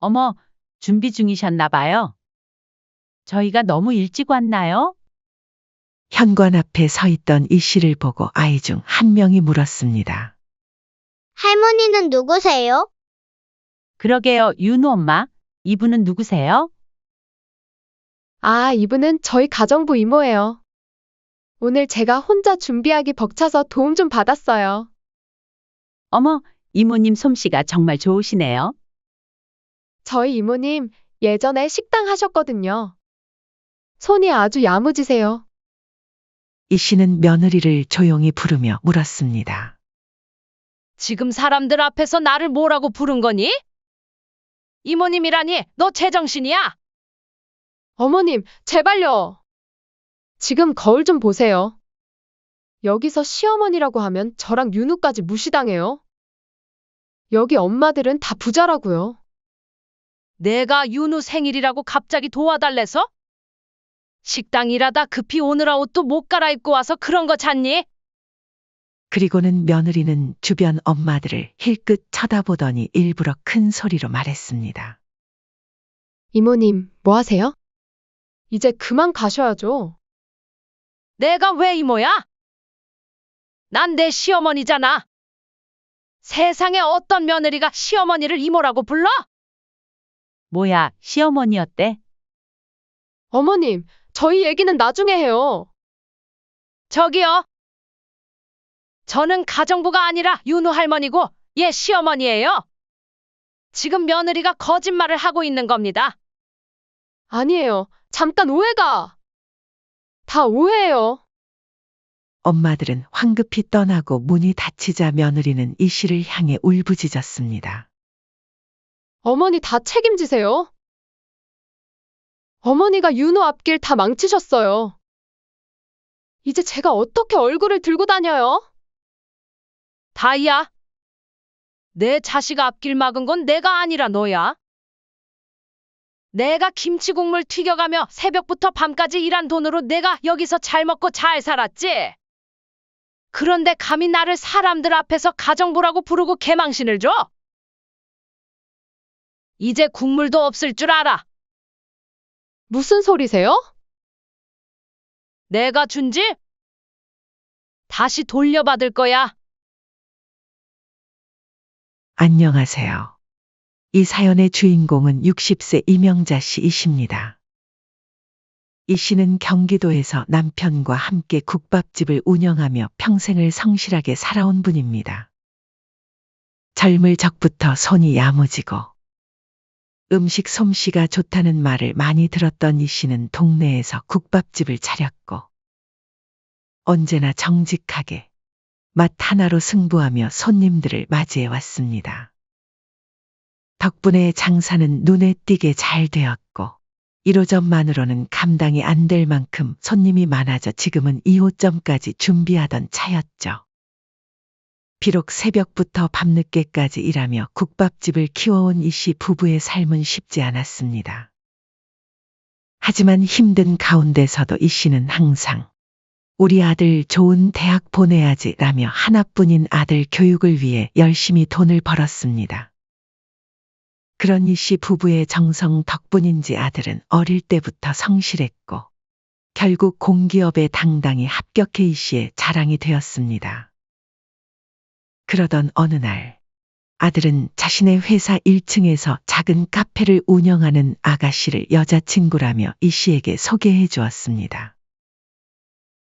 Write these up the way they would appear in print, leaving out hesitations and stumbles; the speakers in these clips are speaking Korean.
어머, 준비 중이셨나 봐요. 저희가 너무 일찍 왔나요? 현관 앞에 서 있던 이 씨를 보고 아이 중 한 명이 물었습니다. 할머니는 누구세요? 그러게요, 윤우 엄마. 이분은 누구세요? 아, 이분은 저희 가정부 이모예요. 오늘 제가 혼자 준비하기 벅차서 도움 좀 받았어요. 어머, 이모님 솜씨가 정말 좋으시네요. 저희 이모님 예전에 식당 하셨거든요. 손이 아주 야무지세요. 이 씨는 며느리를 조용히 부르며 물었습니다. 지금 사람들 앞에서 나를 뭐라고 부른 거니? 이모님이라니, 너 제정신이야? 어머님, 제발요. 지금 거울 좀 보세요. 여기서 시어머니라고 하면 저랑 윤우까지 무시당해요. 여기 엄마들은 다 부자라고요. 내가 윤우 생일이라고 갑자기 도와달래서? 식당 일하다 급히 오느라 옷도 못 갈아입고 와서 그런 거 잤니? 그리고는 며느리는 주변 엄마들을 힐끗 쳐다보더니 일부러 큰 소리로 말했습니다. 이모님, 뭐 하세요? 이제 그만 가셔야죠. 내가 왜 이모야? 난 내 시어머니잖아. 세상에 어떤 며느리가 시어머니를 이모라고 불러? 뭐야, 시어머니였대? 어머님, 저희 얘기는 나중에 해요. 저기요. 저는 가정부가 아니라 윤우 할머니고 얘 시어머니예요. 지금 며느리가 거짓말을 하고 있는 겁니다. 아니에요. 잠깐 오해가. 다 오해예요. 엄마들은 황급히 떠나고 문이 닫히자 며느리는 이 씨를 향해 울부짖었습니다. 어머니 다 책임지세요. 어머니가 윤호 앞길 다 망치셨어요. 이제 제가 어떻게 얼굴을 들고 다녀요? 다이야. 내 자식 앞길 막은 건 내가 아니라 너야. 내가 김치 국물 튀겨가며 새벽부터 밤까지 일한 돈으로 내가 여기서 잘 먹고 잘 살았지. 그런데 감히 나를 사람들 앞에서 가정부라고 부르고 개망신을 줘? 이제 국물도 없을 줄 알아. 무슨 소리세요? 내가 준 집? 다시 돌려받을 거야. 안녕하세요. 이 사연의 주인공은 60세 이명자 씨이십니다. 이 씨는 경기도에서 남편과 함께 국밥집을 운영하며 평생을 성실하게 살아온 분입니다. 젊을 적부터 손이 야무지고 음식 솜씨가 좋다는 말을 많이 들었던 이 씨는 동네에서 국밥집을 차렸고 언제나 정직하게 맛 하나로 승부하며 손님들을 맞이해 왔습니다. 덕분에 장사는 눈에 띄게 잘 되었고 1호점만으로는 감당이 안 될 만큼 손님이 많아져 지금은 2호점까지 준비하던 차였죠. 비록 새벽부터 밤늦게까지 일하며 국밥집을 키워온 이 씨 부부의 삶은 쉽지 않았습니다. 하지만 힘든 가운데서도 이 씨는 항상 우리 아들 좋은 대학 보내야지라며 하나뿐인 아들 교육을 위해 열심히 돈을 벌었습니다. 그런 이 씨 부부의 정성 덕분인지 아들은 어릴 때부터 성실했고 결국 공기업에 당당히 합격해 이 씨의 자랑이 되었습니다. 그러던 어느 날 아들은 자신의 회사 1층에서 작은 카페를 운영하는 아가씨를 여자친구라며 이 씨에게 소개해 주었습니다.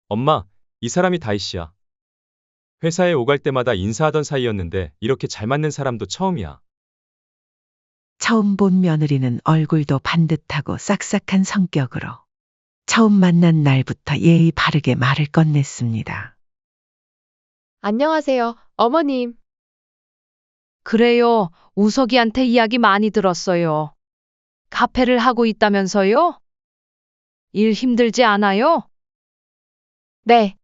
엄마, 이 사람이 다희 씨야. 회사에 오갈 때마다 인사하던 사이였는데 이렇게 잘 맞는 사람도 처음이야. 처음 본 며느리는 얼굴도 반듯하고 싹싹한 성격으로 처음 만난 날부터 예의 바르게 말을 건넸습니다. 안녕하세요, 어머님. 그래요. 우석이한테 이야기 많이 들었어요. 카페를 하고 있다면서요? 일 힘들지 않아요? 네.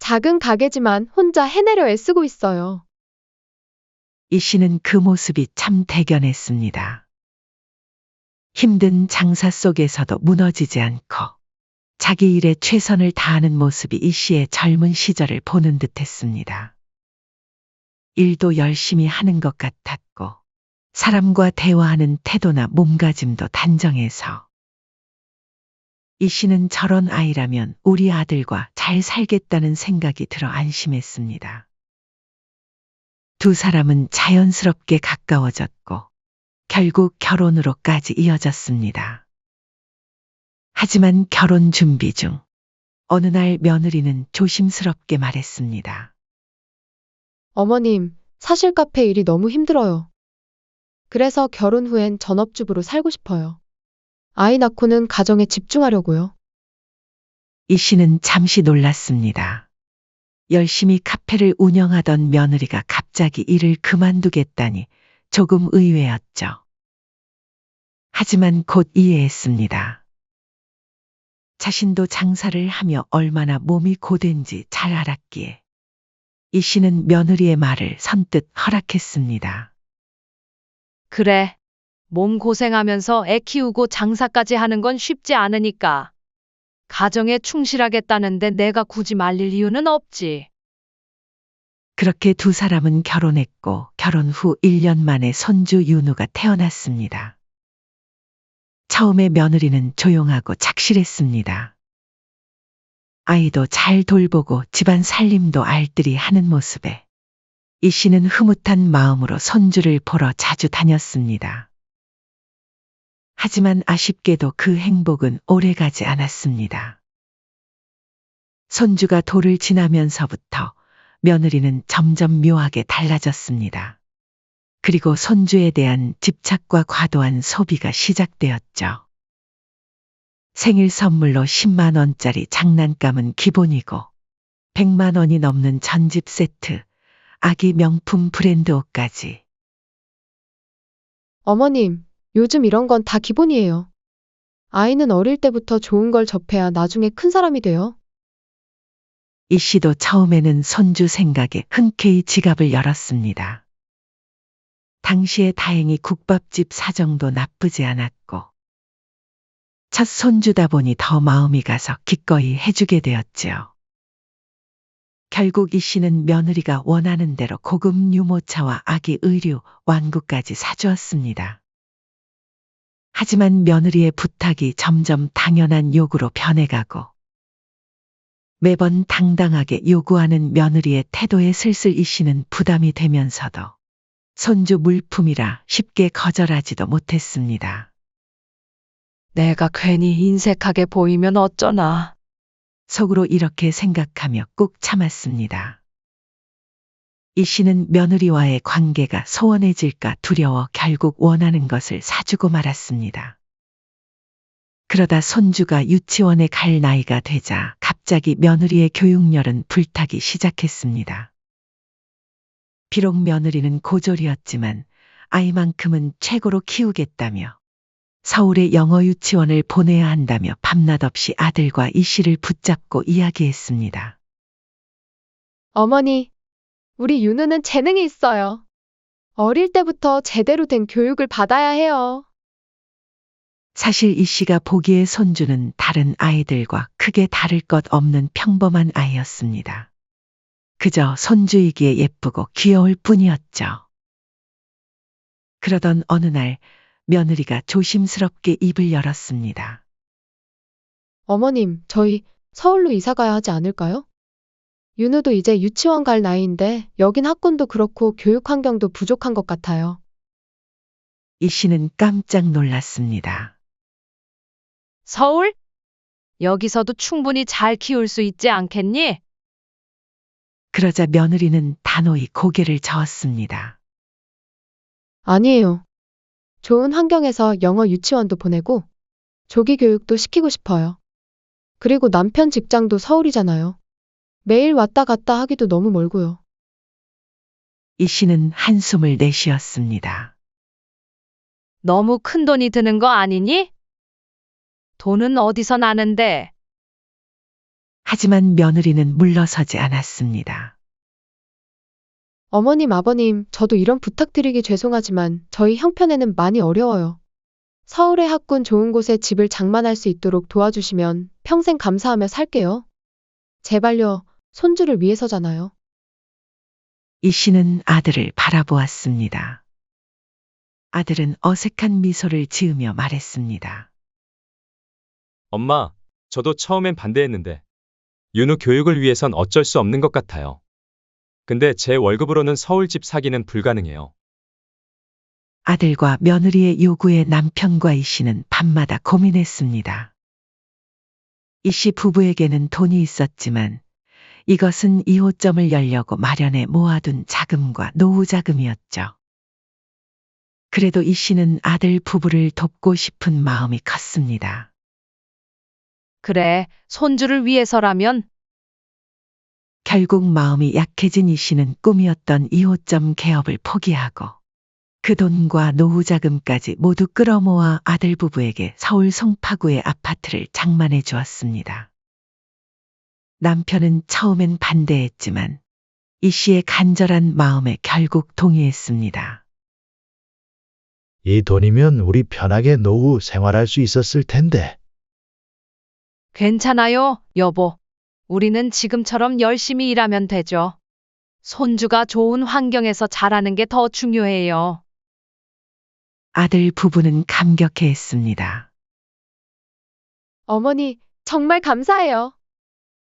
작은 가게지만 혼자 해내려 애쓰고 있어요. 이 씨는 그 모습이 참 대견했습니다. 힘든 장사 속에서도 무너지지 않고 자기 일에 최선을 다하는 모습이 이 씨의 젊은 시절을 보는 듯했습니다. 일도 열심히 하는 것 같았고 사람과 대화하는 태도나 몸가짐도 단정해서 이 씨는 저런 아이라면 우리 아들과 잘 살겠다는 생각이 들어 안심했습니다. 두 사람은 자연스럽게 가까워졌고 결국 결혼으로까지 이어졌습니다. 하지만 결혼 준비 중 어느 날 며느리는 조심스럽게 말했습니다. 어머님, 사실 카페 일이 너무 힘들어요. 그래서 결혼 후엔 전업주부로 살고 싶어요. 아이 낳고는 가정에 집중하려고요. 이 씨는 잠시 놀랐습니다. 열심히 카페를 운영하던 며느리가 갑자기 일을 그만두겠다니 조금 의외였죠. 하지만 곧 이해했습니다. 자신도 장사를 하며 얼마나 몸이 고된지 잘 알았기에 이 씨는 며느리의 말을 선뜻 허락했습니다. 그래. 몸 고생하면서 애 키우고 장사까지 하는 건 쉽지 않으니까. 가정에 충실하겠다는데 내가 굳이 말릴 이유는 없지. 그렇게 두 사람은 결혼했고 결혼 후 1년 만에 손주 윤우가 태어났습니다. 처음에 며느리는 조용하고 착실했습니다. 아이도 잘 돌보고 집안 살림도 알뜰히 하는 모습에 이 씨는 흐뭇한 마음으로 손주를 보러 자주 다녔습니다. 하지만 아쉽게도 그 행복은 오래가지 않았습니다. 손주가 돌을 지나면서부터 며느리는 점점 묘하게 달라졌습니다. 그리고 손주에 대한 집착과 과도한 소비가 시작되었죠. 생일 선물로 10만 원짜리 장난감은 기본이고 100만 원이 넘는 전집 세트, 아기 명품 브랜드 옷까지. 어머님, 요즘 이런 건 다 기본이에요. 아이는 어릴 때부터 좋은 걸 접해야 나중에 큰 사람이 돼요. 이 씨도 처음에는 손주 생각에 흔쾌히 지갑을 열었습니다. 당시에 다행히 국밥집 사정도 나쁘지 않았고 첫 손주다 보니 더 마음이 가서 기꺼이 해주게 되었지요. 결국 이 씨는 며느리가 원하는 대로 고급 유모차와 아기 의류, 완구까지 사주었습니다. 하지만 며느리의 부탁이 점점 당연한 요구로 변해가고 매번 당당하게 요구하는 며느리의 태도에 슬슬 이 씨는 부담이 되면서도 손주 물품이라 쉽게 거절하지도 못했습니다. 내가 괜히 인색하게 보이면 어쩌나. 속으로 이렇게 생각하며 꾹 참았습니다. 이 씨는 며느리와의 관계가 소원해질까 두려워 결국 원하는 것을 사주고 말았습니다. 그러다 손주가 유치원에 갈 나이가 되자 갑자기 며느리의 교육열은 불타기 시작했습니다. 비록 며느리는 고졸이었지만 아이만큼은 최고로 키우겠다며 서울의 영어 유치원을 보내야 한다며 밤낮 없이 아들과 이 씨를 붙잡고 이야기했습니다. 어머니, 우리 윤우는 재능이 있어요. 어릴 때부터 제대로 된 교육을 받아야 해요. 사실 이 씨가 보기에 손주는 다른 아이들과 크게 다를 것 없는 평범한 아이였습니다. 그저 손주이기에 예쁘고 귀여울 뿐이었죠. 그러던 어느 날 며느리가 조심스럽게 입을 열었습니다. 어머님, 저희 서울로 이사 가야 하지 않을까요? 윤우도 이제 유치원 갈 나이인데 여긴 학군도 그렇고 교육 환경도 부족한 것 같아요. 이 씨는 깜짝 놀랐습니다. 서울? 여기서도 충분히 잘 키울 수 있지 않겠니? 그러자 며느리는 단호히 고개를 저었습니다. 아니에요. 좋은 환경에서 영어 유치원도 보내고 조기 교육도 시키고 싶어요. 그리고 남편 직장도 서울이잖아요. 매일 왔다 갔다 하기도 너무 멀고요. 이 씨는 한숨을 내쉬었습니다. 너무 큰 돈이 드는 거 아니니? 돈은 어디서 나는데? 하지만 며느리는 물러서지 않았습니다. 어머님, 아버님, 저도 이런 부탁드리기 죄송하지만 저희 형편에는 많이 어려워요. 서울의 학군 좋은 곳에 집을 장만할 수 있도록 도와주시면 평생 감사하며 살게요. 제발요, 손주를 위해서잖아요. 이 씨는 아들을 바라보았습니다. 아들은 어색한 미소를 지으며 말했습니다. 엄마, 저도 처음엔 반대했는데 윤우 교육을 위해선 어쩔 수 없는 것 같아요. 근데 제 월급으로는 서울집 사기는 불가능해요. 아들과 며느리의 요구에 남편과 이 씨는 밤마다 고민했습니다. 이 씨 부부에게는 돈이 있었지만 이것은 2호점을 열려고 마련해 모아둔 자금과 노후 자금이었죠. 그래도 이 씨는 아들 부부를 돕고 싶은 마음이 컸습니다. 그래, 손주를 위해서라면 결국 마음이 약해진 이 씨는 꿈이었던 2호점 개업을 포기하고 그 돈과 노후 자금까지 모두 끌어모아 아들 부부에게 서울 송파구의 아파트를 장만해 주었습니다. 남편은 처음엔 반대했지만 이 씨의 간절한 마음에 결국 동의했습니다. 이 돈이면 우리 편하게 노후 생활할 수 있었을 텐데. 괜찮아요, 여보. 우리는 지금처럼 열심히 일하면 되죠. 손주가 좋은 환경에서 자라는 게 더 중요해요. 아들 부부는 감격해했습니다. 어머니, 정말 감사해요.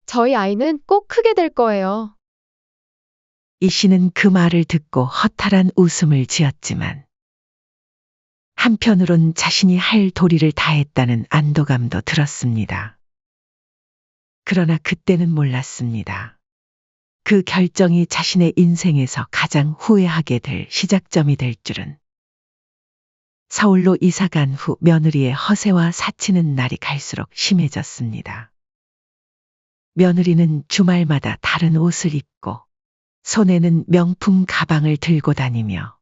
저희 아이는 꼭 크게 될 거예요. 이 씨는 그 말을 듣고 허탈한 웃음을 지었지만 한편으론 자신이 할 도리를 다했다는 안도감도 들었습니다. 그러나 그때는 몰랐습니다. 그 결정이 자신의 인생에서 가장 후회하게 될 시작점이 될 줄은. 서울로 이사 간 후 며느리의 허세와 사치는 날이 갈수록 심해졌습니다. 며느리는 주말마다 다른 옷을 입고 손에는 명품 가방을 들고 다니며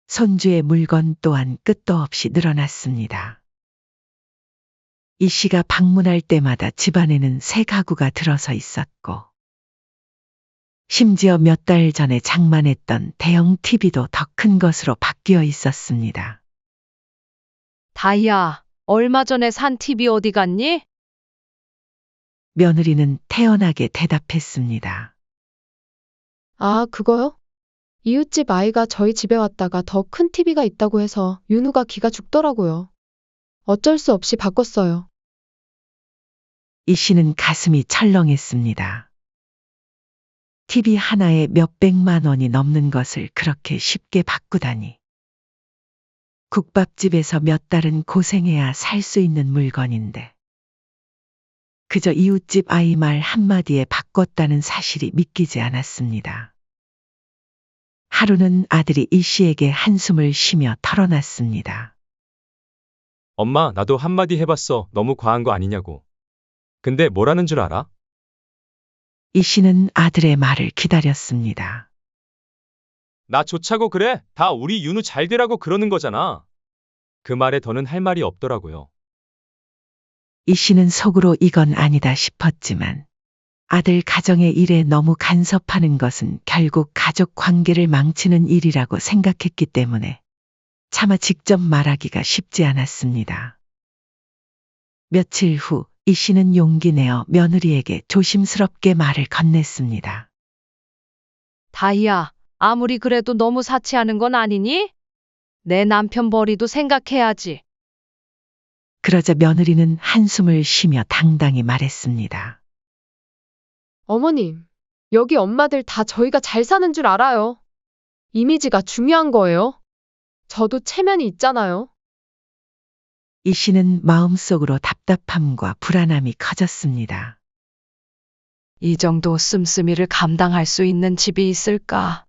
손주의 물건 또한 끝도 없이 늘어났습니다. 이 씨가 방문할 때마다 집안에는 새 가구가 들어서 있었고 심지어 몇 달 전에 장만했던 대형 TV도 더 큰 것으로 바뀌어 있었습니다. 다희야, 얼마 전에 산 TV 어디 갔니? 며느리는 태연하게 대답했습니다. 아, 그거요? 이웃집 아이가 저희 집에 왔다가 더 큰 TV가 있다고 해서 윤우가 기가 죽더라고요. 어쩔 수 없이 바꿨어요. 이 씨는 가슴이 철렁했습니다. TV 하나에 몇백만 원이 넘는 것을 그렇게 쉽게 바꾸다니. 국밥집에서 몇 달은 고생해야 살 수 있는 물건인데. 그저 이웃집 아이 말 한마디에 바꿨다는 사실이 믿기지 않았습니다. 하루는 아들이 이 씨에게 한숨을 쉬며 털어놨습니다. 엄마, 나도 한마디 해봤어. 너무 과한 거 아니냐고. 근데 뭐라는 줄 알아? 이 씨는 아들의 말을 기다렸습니다. 나 좋자고 그래? 다 우리 윤우 잘 되라고 그러는 거잖아. 그 말에 더는 할 말이 없더라고요. 이 씨는 속으로 이건 아니다 싶었지만 아들 가정의 일에 너무 간섭하는 것은 결국 가족 관계를 망치는 일이라고 생각했기 때문에 차마 직접 말하기가 쉽지 않았습니다. 며칠 후 이 씨는 용기 내어 며느리에게 조심스럽게 말을 건넸습니다. 다희야, 아무리 그래도 너무 사치하는 건 아니니? 내 남편 벌이도 생각해야지. 그러자 며느리는 한숨을 쉬며 당당히 말했습니다. 어머님, 여기 엄마들 다 저희가 잘 사는 줄 알아요. 이미지가 중요한 거예요. 저도 체면이 있잖아요. 이 씨는 마음속으로 답답함과 불안함이 커졌습니다. 이 정도 씀씀이를 감당할 수 있는 집이 있을까?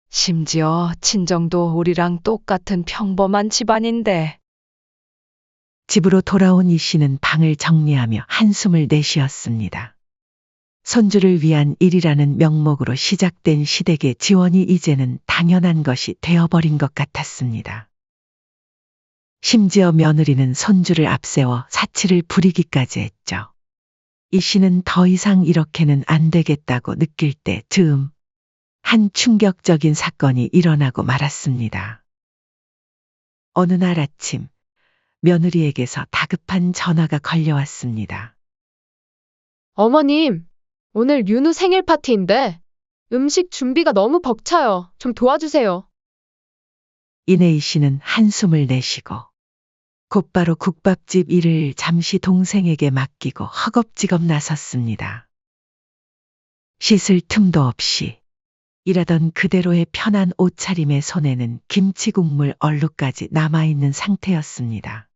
심지어 친정도 우리랑 똑같은 평범한 집안인데. 집으로 돌아온 이 씨는 방을 정리하며 한숨을 내쉬었습니다. 손주를 위한 일이라는 명목으로 시작된 시댁의 지원이 이제는 당연한 것이 되어버린 것 같았습니다. 심지어 며느리는 손주를 앞세워 사치를 부리기까지 했죠. 이 씨는 더 이상 이렇게는 안 되겠다고 느낄 때 즈음 한 충격적인 사건이 일어나고 말았습니다. 어느 날 아침 며느리에게서 다급한 전화가 걸려왔습니다. 어머님, 오늘 윤우 생일 파티인데 음식 준비가 너무 벅차요. 좀 도와주세요. 이내 이 씨는 한숨을 내쉬고 곧바로 국밥집 일을 잠시 동생에게 맡기고 허겁지겁 나섰습니다. 씻을 틈도 없이 일하던 그대로의 편한 옷차림의 손에는 김치 국물 얼룩까지 남아있는 상태였습니다.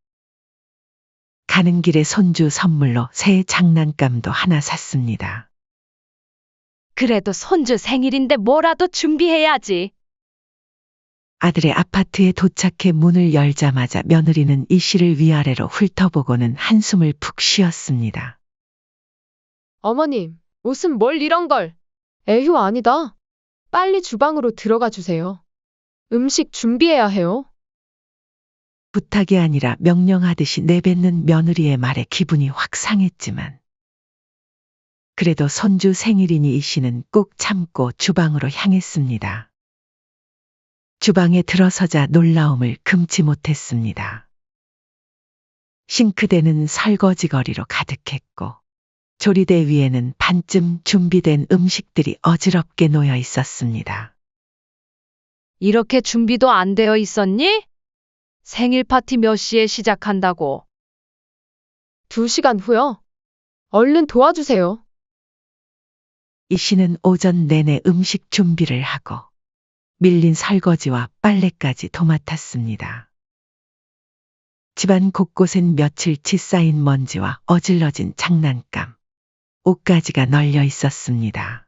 가는 길에 손주 선물로 새 장난감도 하나 샀습니다. 그래도 손주 생일인데 뭐라도 준비해야지. 아들의 아파트에 도착해 문을 열자마자 며느리는 이 씨를 위아래로 훑어보고는 한숨을 푹 쉬었습니다. 어머님, 무슨 뭘 이런 걸. 에휴, 아니다. 빨리 주방으로 들어가 주세요. 음식 준비해야 해요. 부탁이 아니라 명령하듯이 내뱉는 며느리의 말에 기분이 확 상했지만 그래도 손주 생일이니 이 씨는 꾹 참고 주방으로 향했습니다. 주방에 들어서자 놀라움을 금치 못했습니다. 싱크대는 설거지거리로 가득했고 조리대 위에는 반쯤 준비된 음식들이 어지럽게 놓여 있었습니다. 이렇게 준비도 안 되어 있었니? 생일 파티 몇 시에 시작한다고? 2시간 후요. 얼른 도와주세요. 이 씨는 오전 내내 음식 준비를 하고 밀린 설거지와 빨래까지 도맡았습니다. 집안 곳곳엔 며칠치 쌓인 먼지와 어질러진 장난감, 옷가지가 널려 있었습니다.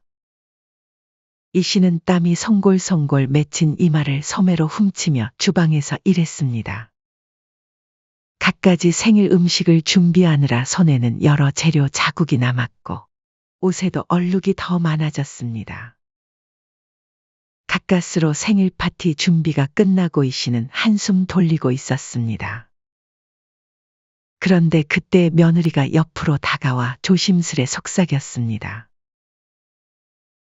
이 씨는 땀이 송골송골 맺힌 이마를 소매로 훔치며 주방에서 일했습니다. 갖가지 생일 음식을 준비하느라 손에는 여러 재료 자국이 남았고 옷에도 얼룩이 더 많아졌습니다. 가까스로 생일 파티 준비가 끝나고 이 씨는 한숨 돌리고 있었습니다. 그런데 그때 며느리가 옆으로 다가와 조심스레 속삭였습니다.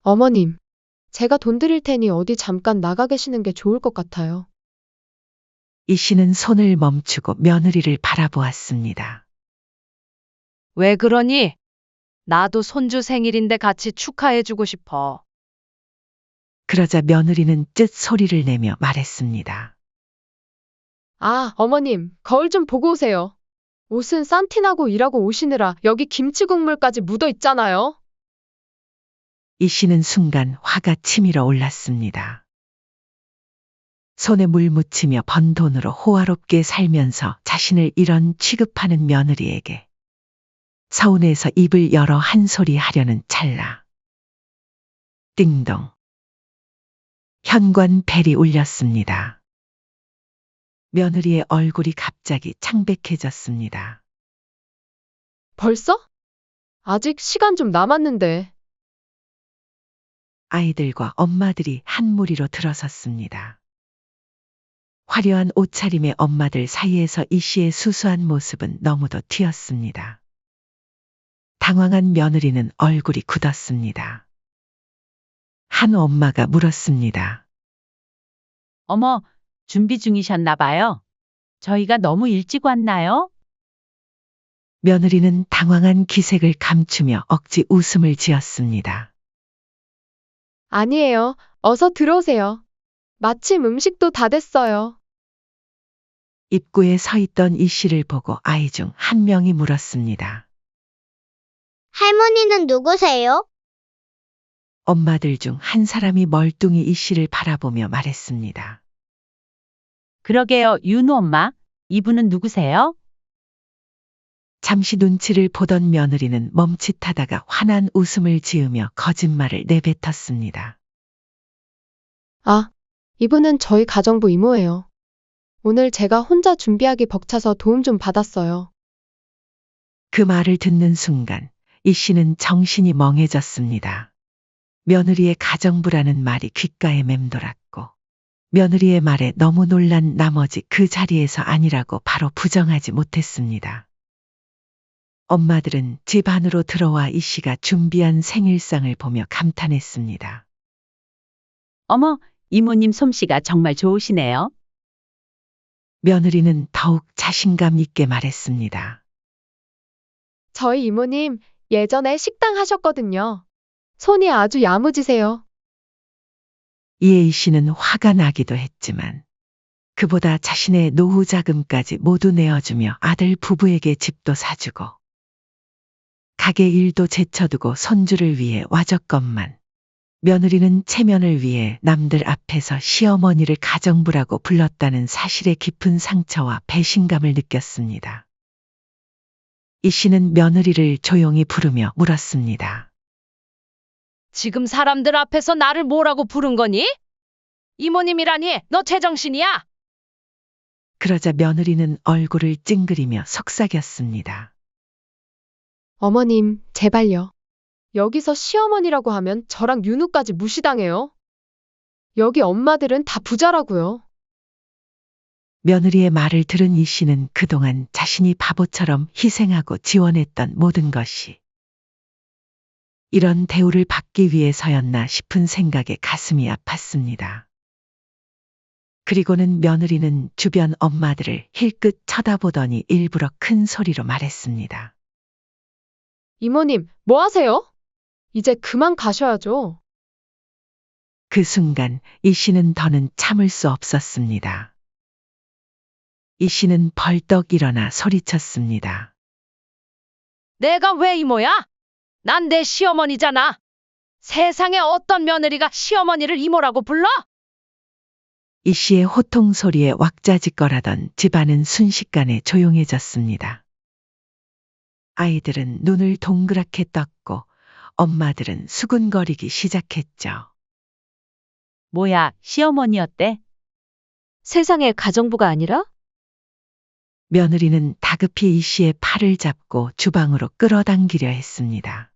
어머님, 제가 돈 드릴 테니 어디 잠깐 나가 계시는 게 좋을 것 같아요. 이 씨는 손을 멈추고 며느리를 바라보았습니다. 왜 그러니? 나도 손주 생일인데 같이 축하해주고 싶어. 그러자 며느리는 쯧 소리를 내며 말했습니다. 아, 어머님, 거울 좀 보고 오세요. 옷은 산티나고 일하고 오시느라 여기 김치 국물까지 묻어 있잖아요. 이 씨는 순간 화가 치밀어 올랐습니다. 손에 물 묻히며 번 돈으로 호화롭게 살면서 자신을 이런 취급하는 며느리에게 서운해서 입을 열어 한 소리 하려는 찰나. 띵동. 현관 벨이 울렸습니다. 며느리의 얼굴이 갑자기 창백해졌습니다. 벌써? 아직 시간 좀 남았는데. 아이들과 엄마들이 한 무리로 들어섰습니다. 화려한 옷차림의 엄마들 사이에서 이 씨의 수수한 모습은 너무도 튀었습니다. 당황한 며느리는 얼굴이 굳었습니다. 한 엄마가 물었습니다. 어머, 준비 중이셨나 봐요. 저희가 너무 일찍 왔나요? 며느리는 당황한 기색을 감추며 억지 웃음을 지었습니다. 아니에요. 어서 들어오세요. 마침 음식도 다 됐어요. 입구에 서 있던 이 씨를 보고 아이 중 한 명이 물었습니다. 할머니는 누구세요? 엄마들 중 한 사람이 멀뚱히 이 씨를 바라보며 말했습니다. 그러게요, 윤우 엄마. 이분은 누구세요? 잠시 눈치를 보던 며느리는 멈칫하다가 환한 웃음을 지으며 거짓말을 내뱉었습니다. 아, 이분은 저희 가정부 이모예요. 오늘 제가 혼자 준비하기 벅차서 도움 좀 받았어요. 그 말을 듣는 순간 이 씨는 정신이 멍해졌습니다. 며느리의 가정부라는 말이 귓가에 맴돌았고 며느리의 말에 너무 놀란 나머지 그 자리에서 아니라고 바로 부정하지 못했습니다. 엄마들은 집 안으로 들어와 이 씨가 준비한 생일상을 보며 감탄했습니다. 어머, 이모님 솜씨가 정말 좋으시네요. 며느리는 더욱 자신감 있게 말했습니다. 저희 이모님 예전에 식당 하셨거든요. 손이 아주 야무지세요. 이에 이 씨는 화가 나기도 했지만 그보다 자신의 노후 자금까지 모두 내어주며 아들 부부에게 집도 사주고 가게 일도 제쳐두고 손주를 위해 와줬건만 며느리는 체면을 위해 남들 앞에서 시어머니를 가정부라고 불렀다는 사실의 깊은 상처와 배신감을 느꼈습니다. 이 씨는 며느리를 조용히 부르며 물었습니다. 지금 사람들 앞에서 나를 뭐라고 부른 거니? 이모님이라니, 너 제정신이야? 그러자 며느리는 얼굴을 찡그리며 속삭였습니다. 어머님, 제발요. 여기서 시어머니라고 하면 저랑 윤우까지 무시당해요. 여기 엄마들은 다 부자라고요. 며느리의 말을 들은 이 씨는 그동안 자신이 바보처럼 희생하고 지원했던 모든 것이 이런 대우를 받기 위해서였나 싶은 생각에 가슴이 아팠습니다. 그리고는 며느리는 주변 엄마들을 힐끗 쳐다보더니 일부러 큰 소리로 말했습니다. 이모님, 뭐 하세요? 이제 그만 가셔야죠. 그 순간 이 씨는 더는 참을 수 없었습니다. 이 씨는 벌떡 일어나 소리쳤습니다. 내가 왜 이모야? 난 내 시어머니잖아. 세상에 어떤 며느리가 시어머니를 이모라고 불러? 이 씨의 호통 소리에 왁자지껄하던 집안은 순식간에 조용해졌습니다. 아이들은 눈을 동그랗게 떴고 엄마들은 수군거리기 시작했죠. 뭐야, 시어머니였대? 세상에 가정부가 아니라? 며느리는 다급히 이 씨의 팔을 잡고 주방으로 끌어당기려 했습니다.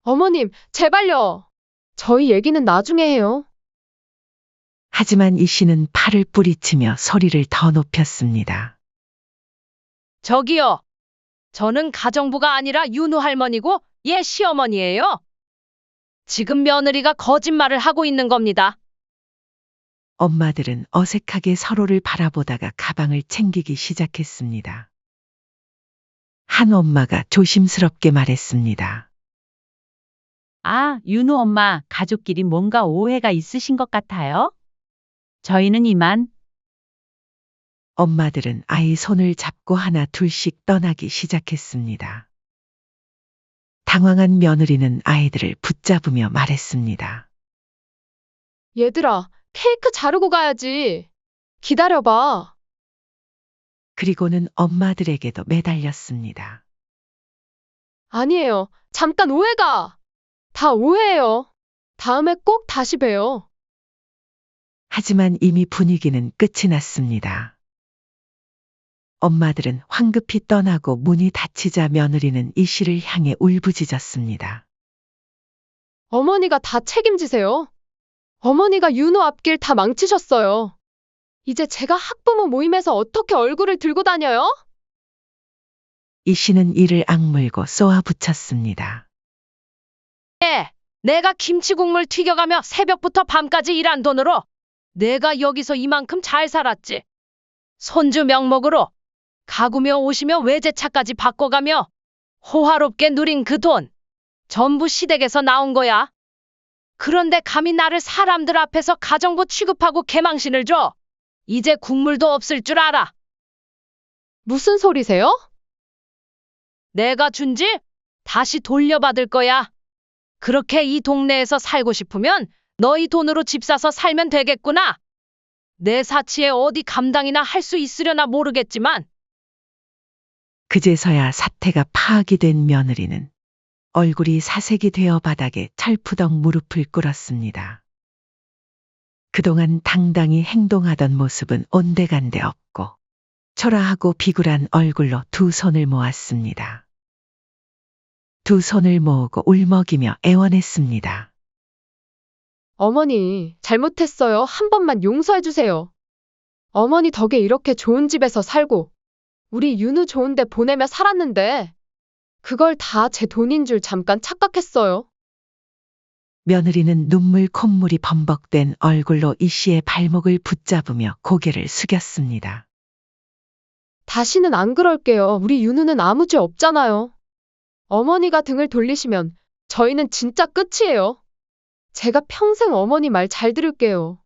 어머님, 제발요. 저희 얘기는 나중에 해요. 하지만 이 씨는 팔을 뿌리치며 소리를 더 높였습니다. 저기요. 저는 가정부가 아니라 윤우 할머니고 얘 시어머니예요. 지금 며느리가 거짓말을 하고 있는 겁니다. 엄마들은 어색하게 서로를 바라보다가 가방을 챙기기 시작했습니다. 한 엄마가 조심스럽게 말했습니다. 아, 윤우 엄마, 가족끼리 뭔가 오해가 있으신 것 같아요. 저희는 이만. 엄마들은 아이 손을 잡고 하나 둘씩 떠나기 시작했습니다. 당황한 며느리는 아이들을 붙잡으며 말했습니다. 얘들아, 케이크 자르고 가야지. 기다려봐. 그리고는 엄마들에게도 매달렸습니다. 아니에요. 잠깐 오해가. 다 오해예요. 다음에 꼭 다시 봬요. 하지만 이미 분위기는 끝이 났습니다. 엄마들은 황급히 떠나고 문이 닫히자 며느리는 이 씨를 향해 울부짖었습니다. 어머니가 다 책임지세요. 어머니가 윤호 앞길 다 망치셨어요. 이제 제가 학부모 모임에서 어떻게 얼굴을 들고 다녀요? 이 씨는 이를 악물고 쏘아붙였습니다. 내가 김치국물 튀겨가며 새벽부터 밤까지 일한 돈으로 내가 여기서 이만큼 잘 살았지. 손주 명목으로 가구며 옷이며 외제차까지 바꿔가며 호화롭게 누린 그 돈 전부 시댁에서 나온 거야. 그런데 감히 나를 사람들 앞에서 가정부 취급하고 개망신을 줘. 이제 국물도 없을 줄 알아. 무슨 소리세요? 내가 준 집 다시 돌려받을 거야. 그렇게 이 동네에서 살고 싶으면 너희 돈으로 집 사서 살면 되겠구나. 내 사치에 어디 감당이나 할 수 있으려나 모르겠지만. 그제서야 사태가 파악이 된 며느리는 얼굴이 사색이 되어 바닥에 철푸덕 무릎을 꿇었습니다. 그동안 당당히 행동하던 모습은 온데간데 없고 초라하고 비굴한 얼굴로 두 손을 모았습니다. 두 손을 모으고 울먹이며 애원했습니다. 어머니, 잘못했어요. 한 번만 용서해 주세요. 어머니 덕에 이렇게 좋은 집에서 살고 우리 윤우 좋은 데 보내며 살았는데 그걸 다 제 돈인 줄 잠깐 착각했어요. 며느리는 눈물 콧물이 범벅된 얼굴로 이 씨의 발목을 붙잡으며 고개를 숙였습니다. 다시는 안 그럴게요. 우리 윤우는 아무 죄 없잖아요. 어머니가 등을 돌리시면 저희는 진짜 끝이에요. 제가 평생 어머니 말 잘 들을게요.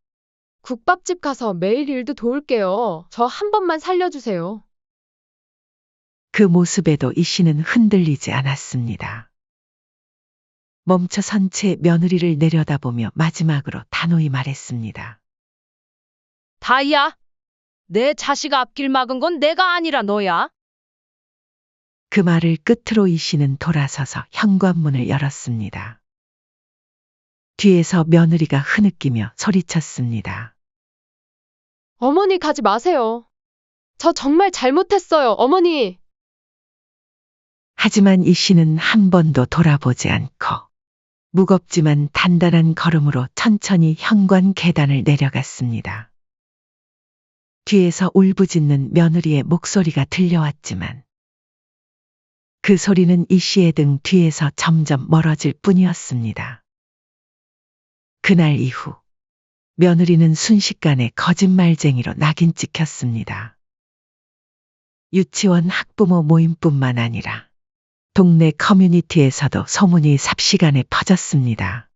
국밥집 가서 매일 일도 도울게요. 저 한 번만 살려주세요. 그 모습에도 이 씨는 흔들리지 않았습니다. 멈춰선 채 며느리를 내려다보며 마지막으로 단호히 말했습니다. 다이야, 내 자식 앞길 막은 건 내가 아니라 너야. 그 말을 끝으로 이 씨는 돌아서서 현관문을 열었습니다. 뒤에서 며느리가 흐느끼며 소리쳤습니다. 어머니 가지 마세요. 저 정말 잘못했어요, 어머니. 하지만 이 씨는 한 번도 돌아보지 않고 무겁지만 단단한 걸음으로 천천히 현관 계단을 내려갔습니다. 뒤에서 울부짖는 며느리의 목소리가 들려왔지만 그 소리는 이 씨의 등 뒤에서 점점 멀어질 뿐이었습니다. 그날 이후 며느리는 순식간에 거짓말쟁이로 낙인 찍혔습니다. 유치원 학부모 모임뿐만 아니라 동네 커뮤니티에서도 소문이 삽시간에 퍼졌습니다.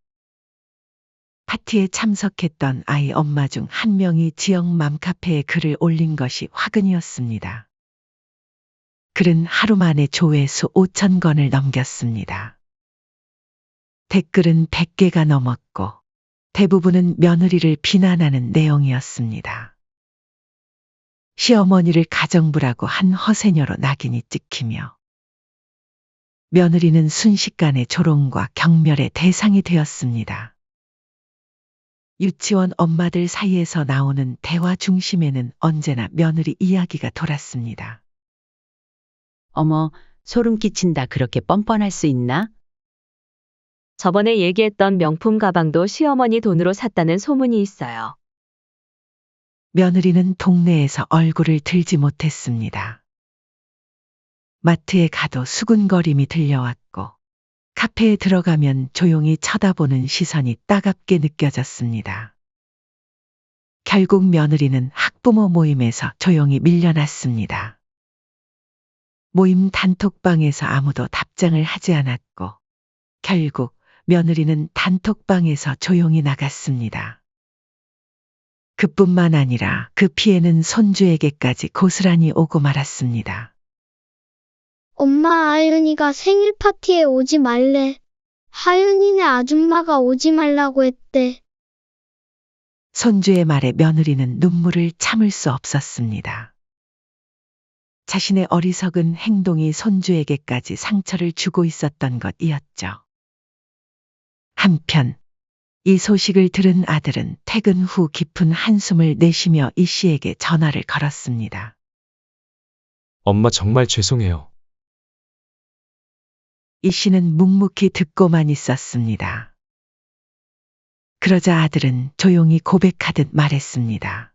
파티에 참석했던 아이 엄마 중 한 명이 지역 맘카페에 글을 올린 것이 화근이었습니다. 글은 하루 만에 조회수 5,000건을 넘겼습니다. 댓글은 100개가 넘었고 대부분은 며느리를 비난하는 내용이었습니다. 시어머니를 가정부라고 한 허세녀로 낙인이 찍히며 며느리는 순식간에 조롱과 경멸의 대상이 되었습니다. 유치원 엄마들 사이에서 나오는 대화 중심에는 언제나 며느리 이야기가 돌았습니다. 어머, 소름 끼친다. 그렇게 뻔뻔할 수 있나? 저번에 얘기했던 명품 가방도 시어머니 돈으로 샀다는 소문이 있어요. 며느리는 동네에서 얼굴을 들지 못했습니다. 마트에 가도 수군거림이 들려왔고 카페에 들어가면 조용히 쳐다보는 시선이 따갑게 느껴졌습니다. 결국 며느리는 학부모 모임에서 조용히 밀려났습니다. 모임 단톡방에서 아무도 답장을 하지 않았고 결국 며느리는 단톡방에서 조용히 나갔습니다. 그뿐만 아니라 그 피해는 손주에게까지 고스란히 오고 말았습니다. 엄마, 하윤이가 생일 파티에 오지 말래. 하윤이네 아줌마가 오지 말라고 했대. 손주의 말에 며느리는 눈물을 참을 수 없었습니다. 자신의 어리석은 행동이 손주에게까지 상처를 주고 있었던 것이었죠. 한편 이 소식을 들은 아들은 퇴근 후 깊은 한숨을 내쉬며 이 씨에게 전화를 걸었습니다. 엄마 정말 죄송해요. 이 씨는 묵묵히 듣고만 있었습니다. 그러자 아들은 조용히 고백하듯 말했습니다.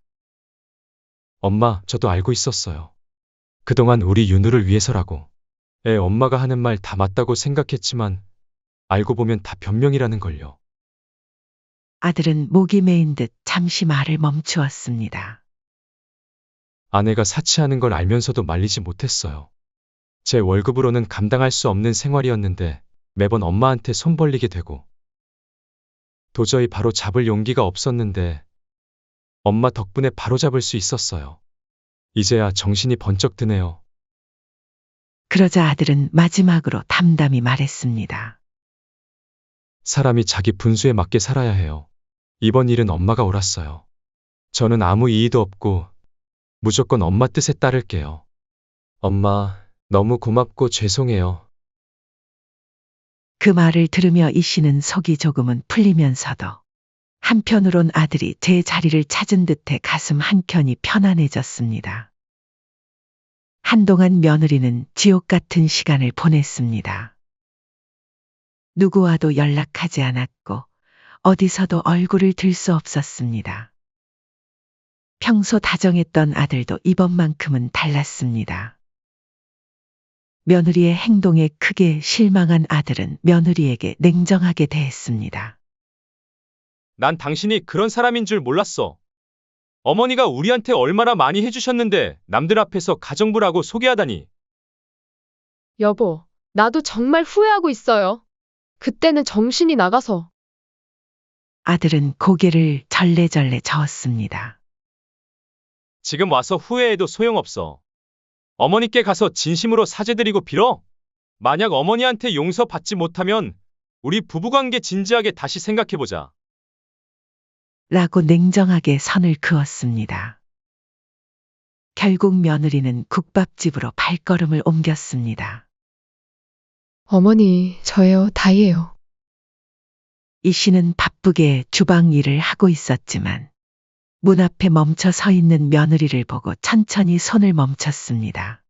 엄마, 저도 알고 있었어요. 그동안 우리 윤우를 위해서라고. 애 엄마가 하는 말 다 맞다고 생각했지만 알고 보면 다 변명이라는 걸요. 아들은 목이 메인 듯 잠시 말을 멈추었습니다. 아내가 사치하는 걸 알면서도 말리지 못했어요. 제 월급으로는 감당할 수 없는 생활이었는데 매번 엄마한테 손 벌리게 되고 도저히 바로 잡을 용기가 없었는데 엄마 덕분에 바로 잡을 수 있었어요. 이제야 정신이 번쩍 드네요. 그러자 아들은 마지막으로 담담히 말했습니다. 사람이 자기 분수에 맞게 살아야 해요. 이번 일은 엄마가 옳았어요. 저는 아무 이의도 없고 무조건 엄마 뜻에 따를게요. 엄마, 너무 고맙고 죄송해요. 그 말을 들으며 이 씨는 속이 조금은 풀리면서도 한편으론 아들이 제 자리를 찾은 듯해 가슴 한켠이 편안해졌습니다. 한동안 며느리는 지옥 같은 시간을 보냈습니다. 누구와도 연락하지 않았고 어디서도 얼굴을 들 수 없었습니다. 평소 다정했던 아들도 이번만큼은 달랐습니다. 며느리의 행동에 크게 실망한 아들은 며느리에게 냉정하게 대했습니다. 난 당신이 그런 사람인 줄 몰랐어. 어머니가 우리한테 얼마나 많이 해주셨는데 남들 앞에서 가정부라고 소개하다니. 여보, 나도 정말 후회하고 있어요. 그때는 정신이 나가서. 아들은 고개를 절레절레 저었습니다. 지금 와서 후회해도 소용없어. 어머니께 가서 진심으로 사죄드리고 빌어. 만약 어머니한테 용서받지 못하면 우리 부부관계 진지하게 다시 생각해보자. 라고 냉정하게 선을 그었습니다. 결국 며느리는 국밥집으로 발걸음을 옮겼습니다. 어머니, 저예요. 다이예요. 이 씨는 바쁘게 주방 일을 하고 있었지만 문 앞에 멈춰 서 있는 며느리를 보고 천천히 손을 멈췄습니다.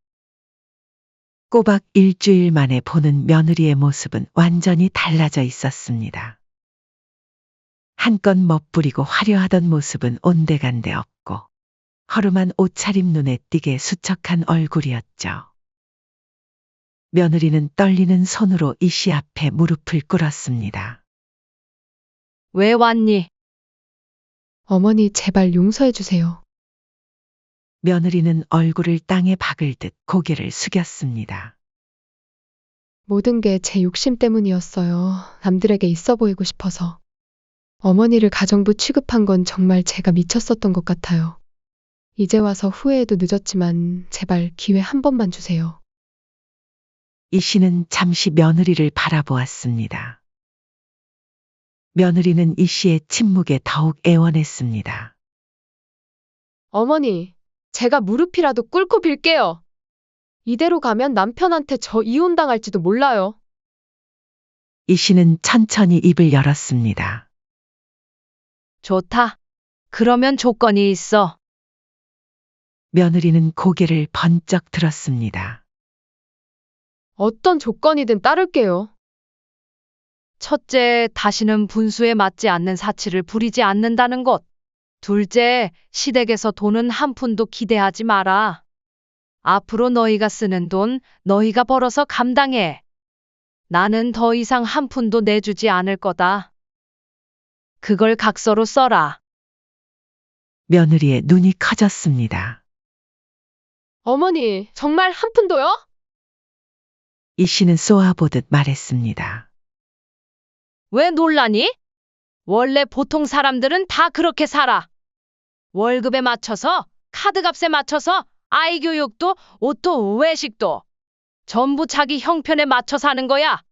꼬박 일주일 만에 보는 며느리의 모습은 완전히 달라져 있었습니다. 한껏 멋부리고 화려하던 모습은 온데간데 없고 허름한 옷차림 눈에 띄게 수척한 얼굴이었죠. 며느리는 떨리는 손으로 이 씨 앞에 무릎을 꿇었습니다. 왜 왔니? 어머니, 제발 용서해 주세요. 며느리는 얼굴을 땅에 박을 듯 고개를 숙였습니다. 모든 게 제 욕심 때문이었어요. 남들에게 있어 보이고 싶어서. 어머니를 가정부 취급한 건 정말 제가 미쳤었던 것 같아요. 이제 와서 후회해도 늦었지만 제발 기회 한 번만 주세요. 이 씨는 잠시 며느리를 바라보았습니다. 며느리는 이 씨의 침묵에 더욱 애원했습니다. 어머니, 제가 무릎이라도 꿇고 빌게요. 이대로 가면 남편한테 저 이혼당할지도 몰라요. 이 씨는 천천히 입을 열었습니다. 좋다. 그러면 조건이 있어. 며느리는 고개를 번쩍 들었습니다. 어떤 조건이든 따를게요. 첫째, 다시는 분수에 맞지 않는 사치를 부리지 않는다는 것. 둘째, 시댁에서 돈은 한 푼도 기대하지 마라. 앞으로 너희가 쓰는 돈, 너희가 벌어서 감당해. 나는 더 이상 한 푼도 내주지 않을 거다. 그걸 각서로 써라. 며느리의 눈이 커졌습니다. 어머니, 정말 한 푼도요? 이 씨는 쏘아보듯 말했습니다. 왜 놀라니? 원래 보통 사람들은 다 그렇게 살아. 월급에 맞춰서, 카드값에 맞춰서, 아이 교육도, 옷도, 외식도. 전부 자기 형편에 맞춰 사는 거야.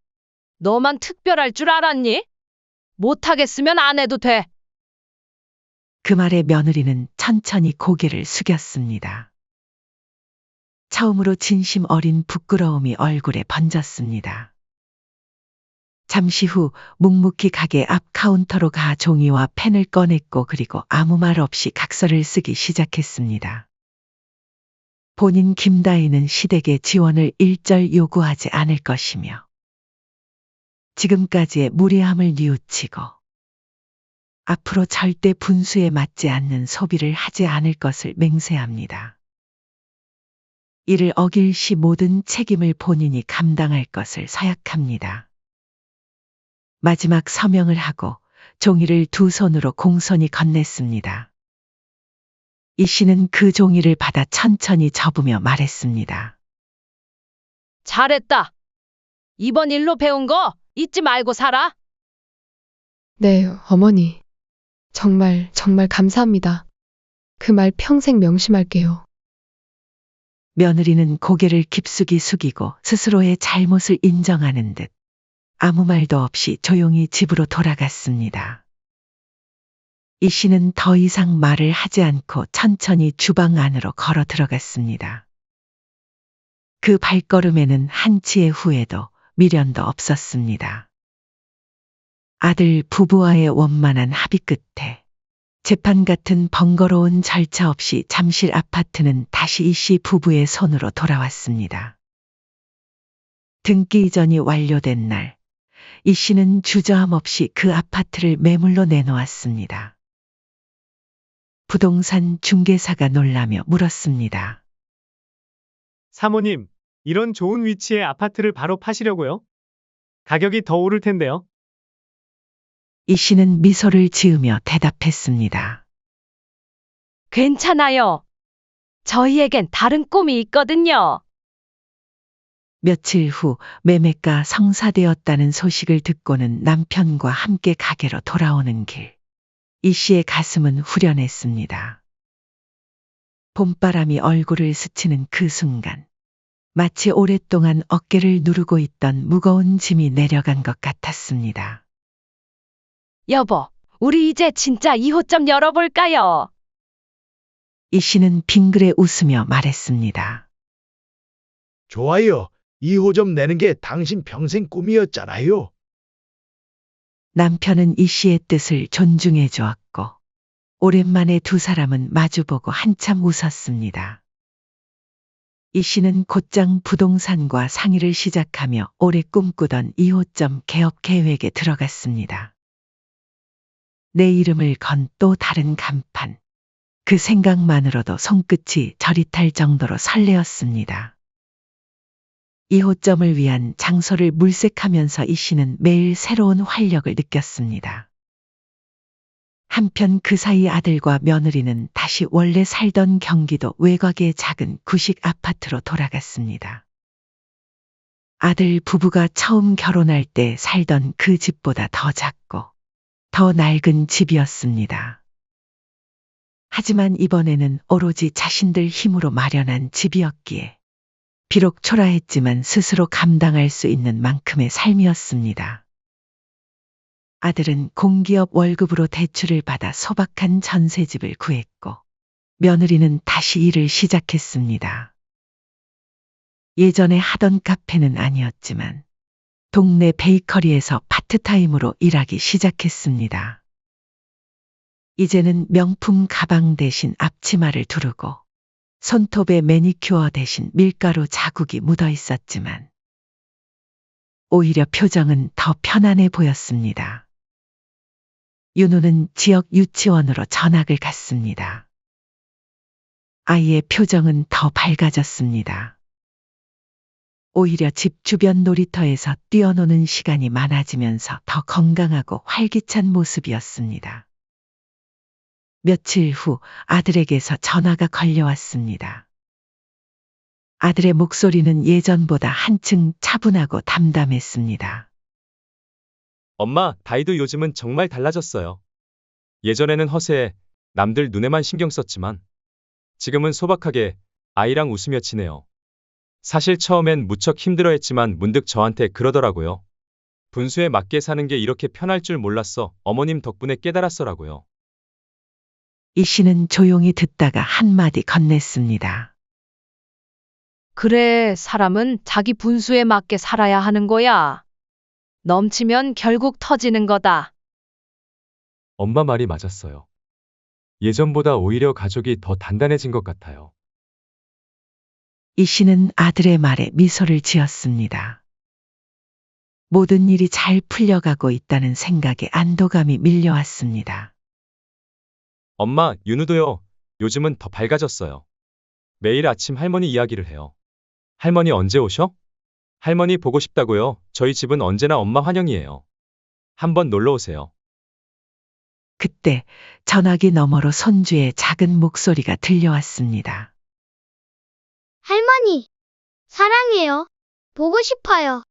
너만 특별할 줄 알았니? 못하겠으면 안 해도 돼. 그 말에 며느리는 천천히 고개를 숙였습니다. 처음으로 진심 어린 부끄러움이 얼굴에 번졌습니다. 잠시 후 묵묵히 가게 앞 카운터로 가 종이와 펜을 꺼냈고 그리고 아무 말 없이 각서를 쓰기 시작했습니다. 본인 김다희는 시댁의 지원을 일절 요구하지 않을 것이며 지금까지의 무례함을 뉘우치고 앞으로 절대 분수에 맞지 않는 소비를 하지 않을 것을 맹세합니다. 이를 어길 시 모든 책임을 본인이 감당할 것을 서약합니다. 마지막 서명을 하고 종이를 두 손으로 공손히 건넸습니다. 이 씨는 그 종이를 받아 천천히 접으며 말했습니다. 잘했다. 이번 일로 배운 거 잊지 말고 살아. 네, 어머니. 정말 감사합니다. 그 말 평생 명심할게요. 며느리는 고개를 깊숙이 숙이고 스스로의 잘못을 인정하는 듯 아무 말도 없이 조용히 집으로 돌아갔습니다. 이 씨는 더 이상 말을 하지 않고 천천히 주방 안으로 걸어 들어갔습니다. 그 발걸음에는 한치의 후회도 미련도 없었습니다. 아들 부부와의 원만한 합의 끝에 재판 같은 번거로운 절차 없이 잠실 아파트는 다시 이 씨 부부의 손으로 돌아왔습니다. 등기 이전이 완료된 날, 이 씨는 주저함 없이 그 아파트를 매물로 내놓았습니다. 부동산 중개사가 놀라며 물었습니다. 사모님, 이런 좋은 위치의 아파트를 바로 파시려고요? 가격이 더 오를 텐데요. 이 씨는 미소를 지으며 대답했습니다. 괜찮아요. 저희에겐 다른 꿈이 있거든요. 며칠 후 매매가 성사되었다는 소식을 듣고는 남편과 함께 가게로 돌아오는 길. 이 씨의 가슴은 후련했습니다. 봄바람이 얼굴을 스치는 그 순간, 마치 오랫동안 어깨를 누르고 있던 무거운 짐이 내려간 것 같았습니다. 여보, 우리 이제 진짜 2호점 열어볼까요? 이 씨는 빙그레 웃으며 말했습니다. 좋아요. 2호점 내는 게 당신 평생 꿈이었잖아요. 남편은 이 씨의 뜻을 존중해 주었고, 오랜만에 두 사람은 마주보고 한참 웃었습니다. 이 씨는 곧장 부동산과 상의를 시작하며 오래 꿈꾸던 2호점 개업 계획에 들어갔습니다. 내 이름을 건 또 다른 간판. 그 생각만으로도 손끝이 저릿할 정도로 설레었습니다. 2호점을 위한 장소를 물색하면서 이 씨는 매일 새로운 활력을 느꼈습니다. 한편 그 사이 아들과 며느리는 다시 원래 살던 경기도 외곽의 작은 구식 아파트로 돌아갔습니다. 아들 부부가 처음 결혼할 때 살던 그 집보다 더 작고 더 낡은 집이었습니다. 하지만 이번에는 오로지 자신들 힘으로 마련한 집이었기에 비록 초라했지만 스스로 감당할 수 있는 만큼의 삶이었습니다. 아들은 공기업 월급으로 대출을 받아 소박한 전셋집을 구했고, 며느리는 다시 일을 시작했습니다. 예전에 하던 카페는 아니었지만 동네 베이커리에서 파트타임으로 일하기 시작했습니다. 이제는 명품 가방 대신 앞치마를 두르고 손톱에 매니큐어 대신 밀가루 자국이 묻어 있었지만 오히려 표정은 더 편안해 보였습니다. 윤우는 지역 유치원으로 전학을 갔습니다. 아이의 표정은 더 밝아졌습니다. 오히려 집 주변 놀이터에서 뛰어노는 시간이 많아지면서 더 건강하고 활기찬 모습이었습니다. 며칠 후 아들에게서 전화가 걸려왔습니다. 아들의 목소리는 예전보다 한층 차분하고 담담했습니다. 엄마, 다이도 요즘은 정말 달라졌어요. 예전에는 허세에 남들 눈에만 신경 썼지만 지금은 소박하게 아이랑 웃으며 지내요. 사실 처음엔 무척 힘들어했지만 문득 저한테 그러더라고요. 분수에 맞게 사는 게 이렇게 편할 줄 몰랐어. 어머님 덕분에 깨달았어라고요. 이 씨는 조용히 듣다가 한마디 건넸습니다. 그래, 사람은 자기 분수에 맞게 살아야 하는 거야. 넘치면 결국 터지는 거다. 엄마 말이 맞았어요. 예전보다 오히려 가족이 더 단단해진 것 같아요. 이 씨는 아들의 말에 미소를 지었습니다. 모든 일이 잘 풀려가고 있다는 생각에 안도감이 밀려왔습니다. 엄마, 윤우도요. 요즘은 더 밝아졌어요. 매일 아침 할머니 이야기를 해요. 할머니 언제 오셔? 할머니 보고 싶다고요. 저희 집은 언제나 엄마 환영이에요. 한번 놀러 오세요. 그때 전화기 너머로 손주의 작은 목소리가 들려왔습니다. 할머니, 사랑해요. 보고 싶어요.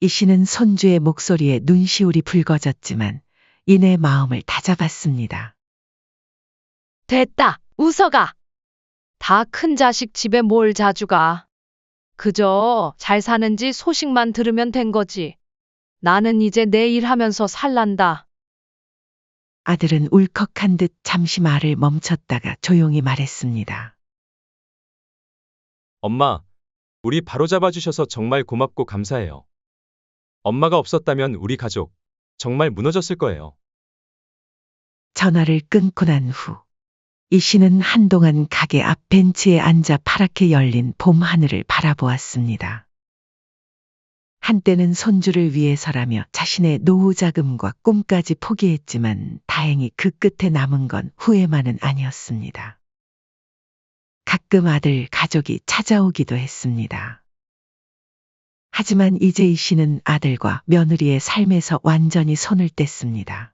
이 씨는 손주의 목소리에 눈시울이 붉어졌지만 이내 마음을 다잡았습니다. 됐다, 웃어가. 다 큰 자식 집에 뭘 자주 가. 그저 잘 사는지 소식만 들으면 된 거지. 나는 이제 내 일하면서 살란다. 아들은 울컥한 듯 잠시 말을 멈췄다가 조용히 말했습니다. 엄마, 우리 바로잡아 주셔서 정말 고맙고 감사해요. 엄마가 없었다면 우리 가족 정말 무너졌을 거예요. 전화를 끊고 난 후, 이 씨는 한동안 가게 앞 벤치에 앉아 파랗게 열린 봄 하늘을 바라보았습니다. 한때는 손주를 위해서라며 자신의 노후 자금과 꿈까지 포기했지만 다행히 그 끝에 남은 건 후회만은 아니었습니다. 가끔 아들 가족이 찾아오기도 했습니다. 하지만 이제 이 씨는 아들과 며느리의 삶에서 완전히 손을 뗐습니다.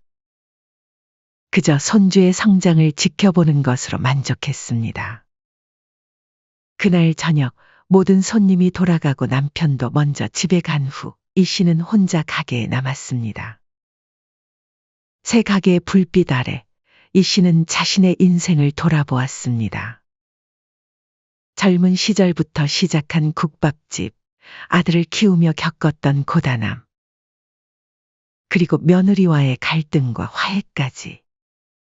그저 손주의 성장을 지켜보는 것으로 만족했습니다. 그날 저녁 모든 손님이 돌아가고 남편도 먼저 집에 간 후 이 씨는 혼자 가게에 남았습니다. 새 가게의 불빛 아래 이 씨는 자신의 인생을 돌아보았습니다. 젊은 시절부터 시작한 국밥집, 아들을 키우며 겪었던 고단함, 그리고 며느리와의 갈등과 화해까지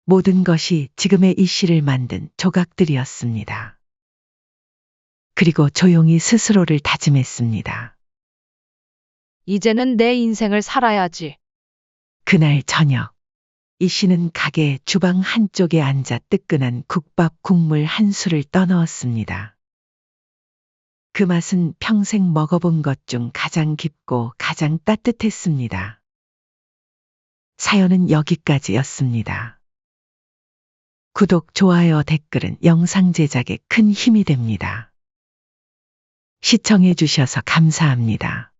모든 것이 지금의 이 씨를 만든 조각들이었습니다. 그리고 조용히 스스로를 다짐했습니다. 이제는 내 인생을 살아야지. 그날 저녁, 이 씨는 가게 주방 한쪽에 앉아 뜨끈한 국밥 국물 한 술을 떠넣었습니다. 그 맛은 평생 먹어본 것 중 가장 깊고 가장 따뜻했습니다. 사연은 여기까지였습니다. 구독, 좋아요, 댓글은 영상 제작에 큰 힘이 됩니다. 시청해 주셔서 감사합니다.